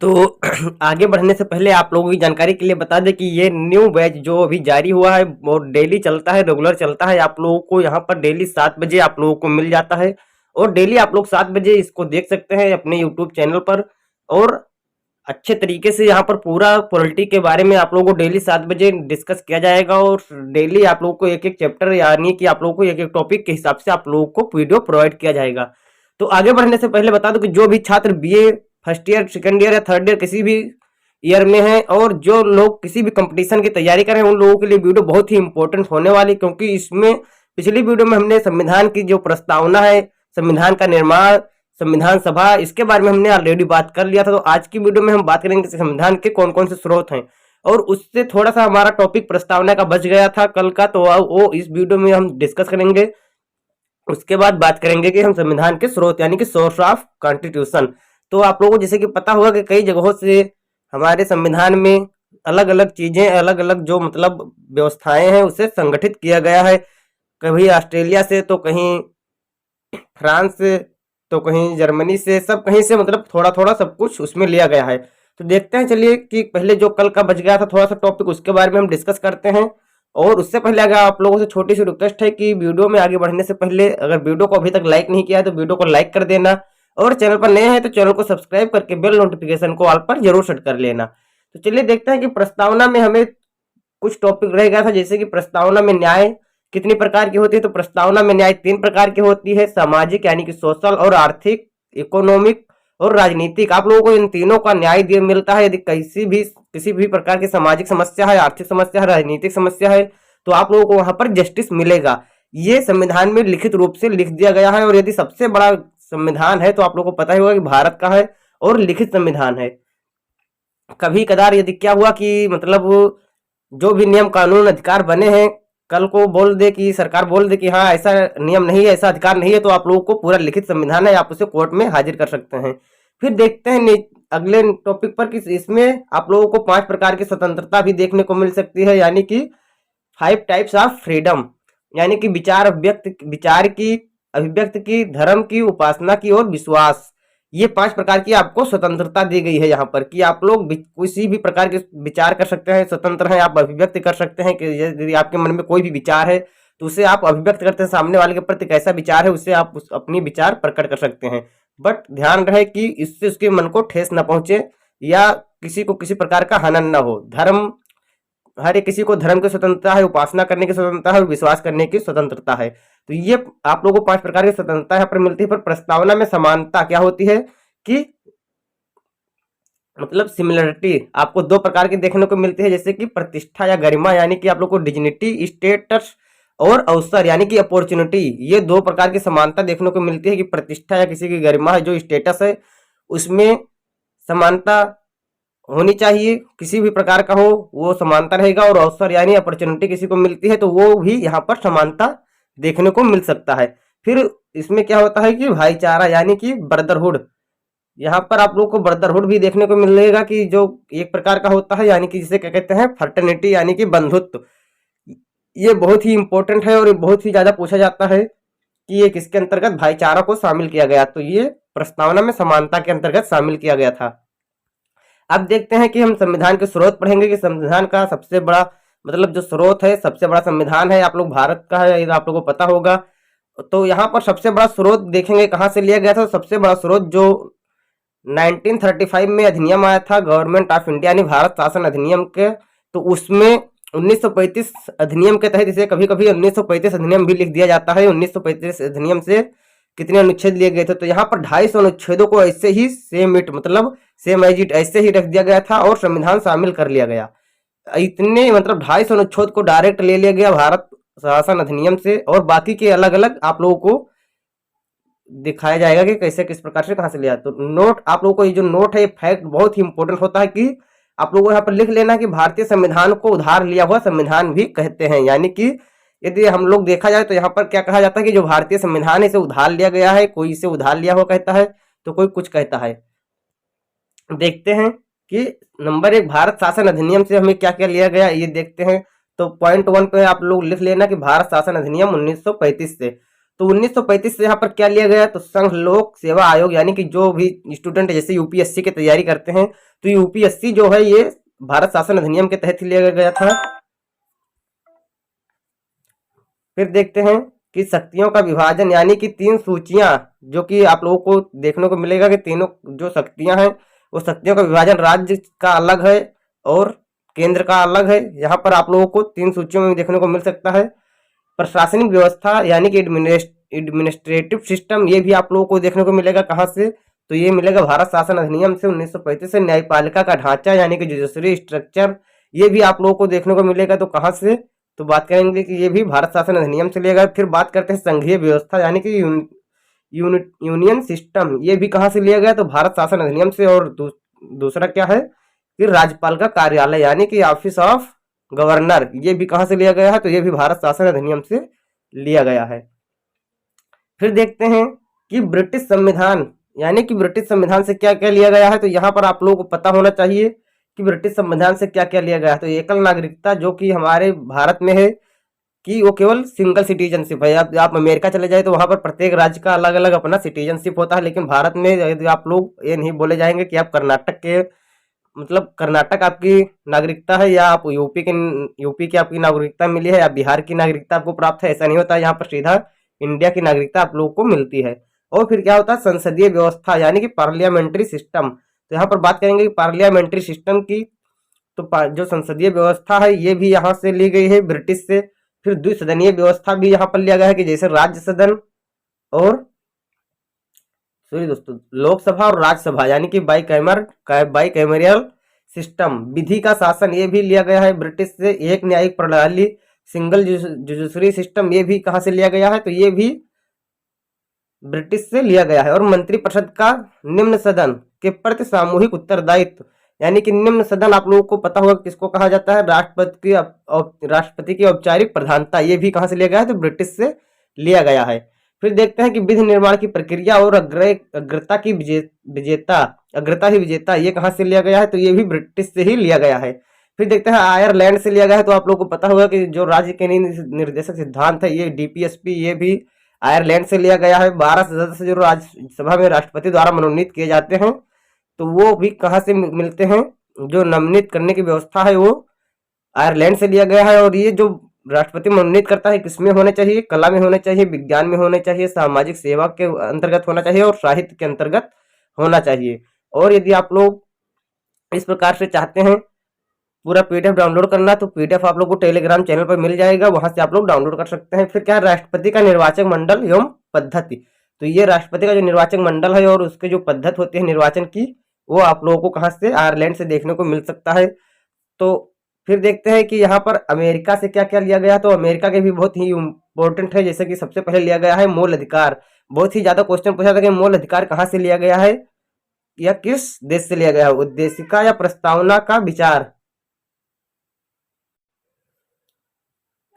तो आगे बढ़ने से पहले आप लोगों की जानकारी के लिए बता दें कि ये न्यू बैच जो अभी जारी हुआ है वो डेली चलता है, रेगुलर चलता है। आप लोगों को यहाँ पर डेली 7 बजे आप लोगों को मिल जाता है और डेली आप लोग 7 बजे इसको देख सकते हैं अपने यूट्यूब चैनल पर। और अच्छे तरीके से यहाँ पर पूरा पॉलिटी के बारे में आप लोगों को डेली 7 बजे डिस्कस किया जाएगा और डेली आप लोगों को एक-एक चैप्टर यानी कि आप लोगों को एक-एक टॉपिक के हिसाब से आप लोगों को वीडियो प्रोवाइड किया जाएगा। तो आगे बढ़ने से पहले बता दूं कि जो भी छात्र BA first year, second year या थर्ड ईयर किसी भी ईयर में हैं और जो लोग किसी भी कंपटीशन की तैयारी कर रहे हैं उन लोगों के लिए वीडियो बहुत ही इंपॉर्टेंट होने वाली, क्योंकि इसमें पिछली वीडियो में हमने संविधान की जो प्रस्तावना है, संविधान का निर्माण, संविधान सभा, इसके बारे में हमने ऑलरेडी बात कर लिया था। तो आज की वीडियो में हम बात करेंगे कि संविधान के कौन कौन से स्रोत हैं और उससे थोड़ा सा हमारा टॉपिक प्रस्तावना का बच गया था कल का, तो वो इस वीडियो में हम डिस्कस करेंगे। उसके बाद बात करेंगे कि हम संविधान के स्रोत यानी कि सोर्स ऑफ कॉन्स्टिट्यूशन। तो आप लोगों को जैसे कि पता होगा कि कई जगहों से हमारे संविधान में अलग अलग चीजें, अलग अलग जो मतलब व्यवस्थाएं हैं उसे संगठित किया गया है। कभी ऑस्ट्रेलिया से, तो कहीं फ्रांस से, तो कहीं जर्मनी से, सब कहीं से मतलब थोड़ा थोड़ा सब कुछ उसमें लिया गया है। तो देखते हैं, चलिए कि पहले जो कल का बच गया था थोड़ा सा टॉपिक उसके बारे में हम डिस्कस करते हैं। और उससे पहले अगर आप लोगों से छोटी सी रिक्वेस्ट है कि वीडियो में आगे बढ़ने से पहले अगर वीडियो को अभी तक लाइक नहीं किया है तो वीडियो को लाइक कर देना और चैनल पर नए हैं तो चैनल को सब्सक्राइब करके बेल नोटिफिकेशन को ऑल पर जरूर सेट कर लेना। तो चलिए देखते हैं कि प्रस्तावना में हमें कुछ टॉपिक रह गया था, जैसे कि प्रस्तावना में न्याय कितनी प्रकार की होती है। तो प्रस्तावना में न्याय 3 प्रकार की होती है, सामाजिक यानी कि सोशल, और आर्थिक, इकोनॉमिक और राजनीतिक। आप लोगों को इन तीनों का न्याय दिया मिलता है। यदि किसी भी प्रकार की सामाजिक समस्या है, आर्थिक समस्या है, राजनीतिक समस्या है तो आप लोगों को वहां पर जस्टिस मिलेगा। ये संविधान में लिखित रूप से लिख दिया गया है। और यदि सबसे बड़ा संविधान है तो आप लोगों को पता ही होगा कि भारत का है और लिखित संविधान है। कभी कदार यदि क्या हुआ कि मतलब जो भी नियम कानून अधिकार बने हैं कल को बोल दे कि सरकार बोल दे कि हाँ ऐसा नियम नहीं है, ऐसा अधिकार नहीं है, तो आप लोगों को पूरा लिखित संविधान है, आप उसे कोर्ट में हाजिर कर सकते हैं। फिर देखते हैं अगले टॉपिक पर कि इसमें आप लोगों को 5 प्रकार की स्वतंत्रता भी देखने को मिल सकती है, यानी कि 5 टाइप्स ऑफ फ्रीडम, यानी कि विचार की, अभिव्यक्ति की, धर्म की, उपासना की और विश्वास। ये 5 प्रकार की आपको स्वतंत्रता दी गई है यहाँ पर कि आप लोग किसी भी प्रकार के विचार कर सकते हैं, स्वतंत्र हैं, आप अभिव्यक्त कर सकते हैं कि यदि आपके मन में कोई भी विचार है तो उसे आप अभिव्यक्त करते हैं, सामने वाले के प्रति कैसा विचार है उससे आप अपनी विचार प्रकट कर सकते हैं। बट ध्यान रहे कि इससे उसके मन को ठेस न पहुंचे या किसी को किसी प्रकार का हनन न हो। धर्म, हर एक किसी को धर्म की स्वतंत्रता है, उपासना करने की स्वतंत्रता है और विश्वास करने की स्वतंत्रता है। तो ये आप लोगों को 5 प्रकार की स्वतंत्रता यहाँ पर मिलती है। पर प्रस्तावना में समानता क्या होती है कि मतलब सिमिलरिटी आपको 2 प्रकार की देखने को मिलती है, जैसे कि प्रतिष्ठा या गरिमा यानी कि आप लोग को डिग्निटी, स्टेटस और अवसर यानी कि अपॉर्चुनिटी। ये 2 प्रकार की समानता देखने को मिलती है कि प्रतिष्ठा या किसी की गरिमा है, जो स्टेटस है उसमें समानता होनी चाहिए, किसी भी प्रकार का हो वो समानता रहेगा। और अवसर यानी अपॉर्चुनिटी किसी को मिलती है तो वो भी यहाँ पर समानता देखने को मिल सकता है। फिर इसमें क्या होता है कि भाईचारा यानी कि ब्रदरहुड, यहाँ पर आप लोग को ब्रदरहुड भी देखने को मिलेगा कि जो एक प्रकार का होता है, यानी कि जिसे क्या कहते हैं फ्रेटर्निटी यानी कि बंधुत्व। ये बहुत ही इंपॉर्टेंट है और ये बहुत ही ज्यादा पूछा जाता है कि ये किसके अंतर्गत भाईचारा को शामिल किया गया। तो ये प्रस्तावना में समानता के अंतर्गत शामिल किया गया था। अब देखते हैं कि हम संविधान के स्रोत पढ़ेंगे कि संविधान का सबसे बड़ा मतलब जो स्रोत है, सबसे बड़ा संविधान है आप लोग भारत का है, ये आप लोगों को पता होगा। तो यहाँ पर सबसे बड़ा स्रोत देखेंगे कहाँ से लिया गया था। सबसे बड़ा स्रोत जो 1935 में अधिनियम आया था गवर्नमेंट ऑफ इंडिया यानी भारत शासन अधिनियम के, तो उसमें 1935 अधिनियम के तहत, इसे कभी कभी 1935 अधिनियम भी लिख दिया जाता है। 1935 अधिनियम से कितने अनुच्छेद लिए गए थे, तो यहाँ पर 250 अनुच्छेदों को ऐसे ही सेम इट मतलब सेम एज इट ऐसे ही रख दिया गया था और संविधान शामिल कर लिया गया। इतने मतलब 250 अनुच्छेद को डायरेक्ट ले लिया गया भारत शासन अधिनियम से, और बाकी के अलग अलग आप लोगों को दिखाया जाएगा कि कैसे किस प्रकार से कहाँ से लिया। तो नोट, आप लोगों को ये जो नोट है ये फैक्ट बहुत ही इंपॉर्टेंट होता है कि आप लोगों को यहाँ पर लिख लेना कि भारतीय संविधान को उधार लिया हुआ संविधान भी कहते हैं। यानी कि यदि हम लोग देखा जाए तो यहाँ पर क्या कहा जाता है कि जो भारतीय संविधान है इसे उधार लिया गया है, कोई इसे उधार लिया हुआ कहता है तो कोई कुछ कहता है। देखते हैं कि नंबर 1 भारत शासन अधिनियम से हमें क्या क्या लिया गया ये देखते हैं। तो पॉइंट 1 पे आप लोग लिख लेना कि भारत शासन अधिनियम 1935 से। तो 1935 से यहाँ पर क्या लिया गया, तो संघ लोक सेवा आयोग, यानी कि जो भी स्टूडेंट जैसे यूपीएससी की तैयारी करते हैं तो यूपीएससी जो है ये भारत शासन अधिनियम के तहत लिया गया था। फिर देखते हैं कि शक्तियों का विभाजन, यानी कि 3 सूचियां, जो कि आप लोगों को देखने को मिलेगा कि तीनों जो शक्तियां हैं वो शक्तियों का विभाजन राज्य का अलग है और केंद्र का अलग है। यहाँ पर आप लोगों को 3 सूचियों में देखने को मिल सकता है। प्रशासनिक व्यवस्था यानी कि एडमिनिस्ट्रेटिव सिस्टम, ये भी आप लोगों को देखने को मिलेगा कहाँ से, तो ये मिलेगा भारत शासन अधिनियम से 1935 से। न्यायपालिका का ढांचा यानी कि जुडिशरी स्ट्रक्चर, ये भी आप लोगों को देखने को मिलेगा, तो कहाँ से, तो बात करेंगे कि ये भी भारत शासन अधिनियम से लिया गया। फिर बात करते हैं संघीय व्यवस्था यानी कि यूनियन सिस्टम, ये भी कहाँ से लिया गया, तो भारत शासन अधिनियम से। और दूसरा क्या है कि राज्यपाल का कार्यालय यानी कि ऑफिस ऑफ गवर्नर, ये भी कहाँ से लिया गया है, तो ये भी भारत शासन अधिनियम से लिया गया है। फिर देखते हैं कि ब्रिटिश संविधान, यानी कि ब्रिटिश संविधान से क्या क्या लिया गया है, तो यहाँ पर आप लोगों को पता होना चाहिए कि ब्रिटिश संविधान से क्या क्या लिया गया है। तो एकल नागरिकता जो कि हमारे भारत में है कि वो केवल सिंगल सिटीजनशिप है। आप अमेरिका चले जाए तो वहाँ पर प्रत्येक राज्य का अलग अलग अपना सिटीजनशिप होता है, लेकिन भारत में यदि आप लोग ये नहीं बोले जाएंगे कि आप कर्नाटक के, मतलब कर्नाटक आपकी नागरिकता है या आप यूपी की आपकी नागरिकता मिली है या बिहार की नागरिकता आपको प्राप्त है, ऐसा नहीं होता। यहाँ पर सीधा इंडिया की नागरिकता आप लोगों को मिलती है। और फिर क्या होता है, संसदीय व्यवस्था यानी कि पार्लियामेंट्री सिस्टम। तो यहाँ पर बात करेंगे कि पार्लियामेंट्री सिस्टम की, तो जो संसदीय व्यवस्था है ये भी यहाँ से ली गई है ब्रिटिश से। फिर द्विसदनीय व्यवस्था भी यहाँ पर लिया गया है कि जैसे राज्य सदन और सॉरी दोस्तों लोकसभा और राज्यसभा, यानी कि बाईकैमरियल सिस्टम। विधि का शासन ये भी लिया गया है ब्रिटिश से। एक न्यायिक प्रणाली सिंगल जुडिशरी सिस्टम, ये भी कहाँ से लिया गया है, तो ये भी ब्रिटिश से लिया गया है। और मंत्रिपरिषद का निम्न सदन के प्रति सामूहिक उत्तरदायित्व, यानी कि निम्न सदन आप लोगों को पता होगा किसको कहा जाता है, राष्ट्रपति की औपचारिक प्रधानता, ये भी कहाँ से लिया गया है, तो ब्रिटिश से लिया गया है। फिर देखते हैं कि विधि निर्माण की प्रक्रिया और अग्रता ही विजेता, ये कहाँ से लिया गया है, तो ये भी ब्रिटिश से ही लिया गया है। फिर देखते हैं आयरलैंड से लिया गया है। तो आप लोगों को पता होगा कि जो राज्य के निर्देशक सिद्धांत है ये डीपीएसपी, ये भी आयरलैंड से लिया गया है। 12 सदस्य जो राज्यसभा में राष्ट्रपति द्वारा मनोनीत किए जाते हैं, तो वो भी कहाँ से मिलते हैं, जो नोमिनेट करने की व्यवस्था है वो आयरलैंड से लिया गया है। और ये जो राष्ट्रपति मनोनीत करता है किसमें होने चाहिए, कला में होने चाहिए, विज्ञान में होने चाहिए, सामाजिक सेवा के अंतर्गत होना चाहिए और साहित्य के अंतर्गत होना चाहिए। और यदि आप लोग इस प्रकार से चाहते हैं पूरा पीडीएफ डाउनलोड करना, तो पीडीएफ आप लोग को टेलीग्राम चैनल पर मिल जाएगा, वहां से आप लोग डाउनलोड कर सकते हैं। फिर क्या है, राष्ट्रपति का निर्वाचक मंडल एवं पद्धति। तो ये राष्ट्रपति का जो निर्वाचक मंडल है और उसके जो पद्धति होती है निर्वाचन की, वो आप लोगों को कहाँ से, आयरलैंड से देखने को मिल सकता है। तो फिर देखते हैं कि यहाँ पर अमेरिका से क्या क्या लिया गया। तो अमेरिका के भी बहुत ही इंपॉर्टेंट है, जैसे कि सबसे पहले लिया गया है मूल अधिकार। बहुत ही ज्यादा क्वेश्चन पूछा था कि मूल अधिकार कहाँ से लिया गया है या किस देश से लिया गया है। उद्देशिका या प्रस्तावना का विचार,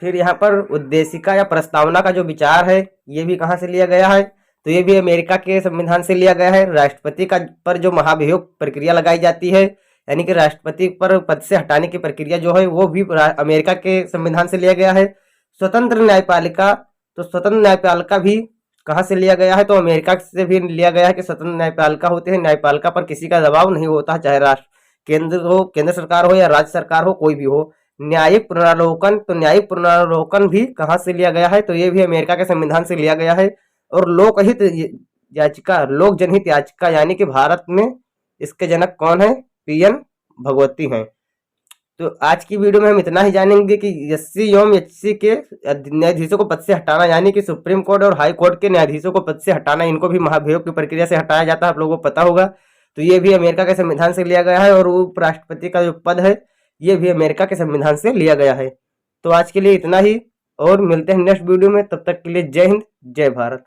फिर यहाँ पर उद्देशिका या प्रस्तावना का जो विचार है ये भी कहाँ से लिया गया है, तो ये भी अमेरिका के संविधान से लिया गया है। राष्ट्रपति का पर जो महाभियोग प्रक्रिया लगाई जाती है, यानी कि राष्ट्रपति पर पद से हटाने की प्रक्रिया जो है वो भी अमेरिका के संविधान से लिया गया है। स्वतंत्र न्यायपालिका, तो स्वतंत्र न्यायपालिका भी कहाँ से लिया गया है, तो अमेरिका से भी लिया गया है कि स्वतंत्र न्यायपालिका होते हैं, न्यायपालिका पर किसी का दबाव नहीं होता, चाहे केंद्र सरकार हो या राज्य सरकार हो, कोई भी हो। न्यायिक पुनरावलोकन, तो न्यायिक पुनरावलोकन भी कहाँ से लिया गया है, तो ये भी अमेरिका के संविधान से लिया गया है। और लोक जनहित याचिका, यानी कि भारत में इसके जनक कौन है, पीएन भगवती हैं। तो आज की वीडियो में हम इतना ही जानेंगे कि एससी एवं एचसी के न्यायाधीशों को पद से हटाना, यानी कि सुप्रीम कोर्ट और हाई कोर्ट के न्यायाधीशों को पद से हटाना, इनको भी महाभियोग की प्रक्रिया से हटाया जाता है, आप लोगों को पता होगा। तो ये भी अमेरिका के संविधान से लिया गया है। और उपराष्ट्रपति का जो पद है ये भी अमेरिका के संविधान से लिया गया है। तो आज के लिए इतना ही और मिलते हैं नेक्स्ट वीडियो में, तब तक के लिए जय हिंद जय भारत।